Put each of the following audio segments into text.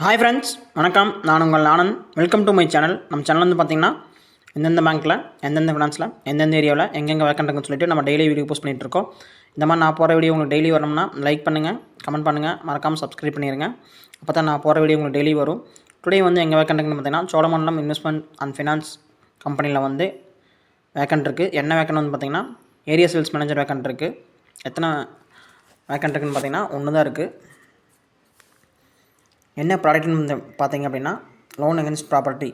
Hi friends, வணக்கம். நான் உங்கள் Anand. Welcome to my channel. நம்ம சேனல் வந்து பார்த்திங்கன்னா எந்தெந்த பேங்க்கில், எந்தெந்த ஃபினான்ஸில், எந்தெந்த ஏரியாவில் எங்கெங்கே வேக்கண்ட்டுன்னு சொல்லிட்டு நம்ம டெய்லி வீடியோ போஸ்ட் பண்ணிகிட்ருக்கோம். இந்த மாதிரி நான் போகிற வீடியோ உங்களுக்கு டெய்லி வரணும்னா லைக் பண்ணுங்கள், கமெண்ட் பண்ணுங்கள், மறக்காமல் சப்ஸ்கிரைப் பண்ணிடுங்க. அப்போ தான் நான் போகிற வீடியோ உங்களுக்கு டெய்லி வரும். டுடே வந்து எங்கள் வேக்கண்ட்டுன்னு பார்த்திங்கன்னா சோழமண்டலம் இன்வெஸ்ட்மெண்ட் அண்ட் ஃபினான்ஸ் கம்பெனியில் வந்து வேக்கண்ட் இருக்குது. என்ன வேக்கண்ட் வந்து பார்த்திங்கன்னா ஏரியா சேல்ஸ் மேனேஜர் வேக்கண்ட் இருக்குது. எத்தனை வேக்கண்ட் இருக்குன்னு பார்த்திங்கன்னா ஒன்று தான் இருக்குது. என்ன ப்ராடக்ட்னு வந்து பார்த்தீங்க அப்படின்னா லோன் அகென்ஸ்ட் ப்ராப்பர்ட்டி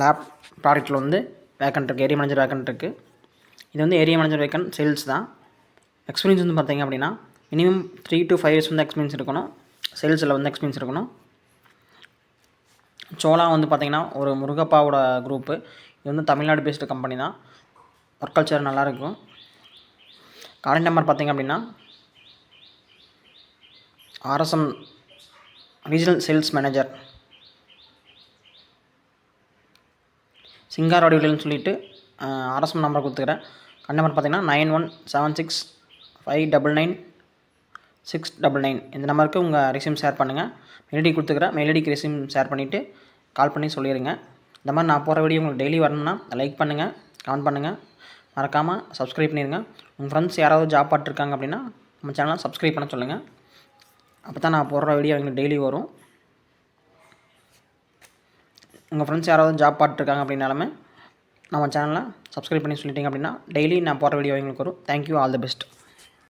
லேப் ப்ராடக்ட்டில் வந்து வேக்கண்ட் இருக்குது. ஏரியா மேனேஜர் வேக்கண்ட் இருக்குது. இது வந்து ஏரியா மேனேஜர் வேக்கண்ட் சேல்ஸ் தான். எக்ஸ்பீரியன்ஸ் வந்து பார்த்தீங்க அப்படின்னா மினிமம் 3 to 5 years வந்து எக்ஸ்பீரியன்ஸ் இருக்கணும். சேல்ஸில் வந்து எக்ஸ்பீரியன்ஸ் இருக்கணும். சோலா வந்து பார்த்திங்கன்னா ஒரு முருகப்பாவோட குரூப்பு. இது வந்து தமிழ்நாடு பேஸ்டு கம்பெனி தான். ஒர்க் கல்ச்சர் நல்லாயிருக்கும். கான்டாக்ட் நம்பர் பார்த்திங்க அப்படின்னா ஆர்எஸ்எம் ரீஜனல் சேல்ஸ் மேனேஜர் சிங்கார் ஆடியோலன்னு சொல்லிட்டு ஆர்எஸ்எம் நம்பர் கொடுத்துக்கிறேன். கான்டாக்ட் நம்பர் பார்த்தீங்கன்னா 9176599699. இந்த நம்பருக்கு உங்கள் ரெஸ்யூம் ஷேர் பண்ணுங்கள். மெயில் ஐடி கொடுத்துக்கிறேன். மெயில் ஐடிக்கு ரெஸ்யூம் ஷேர் பண்ணிவிட்டு கால் பண்ணி சொல்லிடுங்க. இந்த மாதிரி நான் போகிற வீடியோ உங்களுக்கு டெய்லி வரணும்னா லைக் பண்ணுங்கள், கமெண்ட் பண்ணுங்கள், மறக்காமல் சப்ஸ்கிரைப் பண்ணிடுங்க. உங்கள் ஃப்ரெண்ட்ஸ் யாராவது ஜாப் பார்த்துருக்காங்க அப்படின்னா நம்ம சேனலை சப்ஸ்கிரைப் பண்ண சொல்லுங்கள். அப்போ தான் நான் போடுற வீடியோ எங்களுக்கு டெய்லி வரும். உங்கள் ஃப்ரெண்ட்ஸ் யாராவது ஜாப் பார்த்துருக்காங்க அப்படின்னாலுமே நம்ம சேனலை சப்ஸ்கிரைப் பண்ணி சொல்லிட்டீங்க அப்படின்னா டெய்லி நான் போடுற வீடியோ எங்களுக்கு வரும். Thank you, all the best.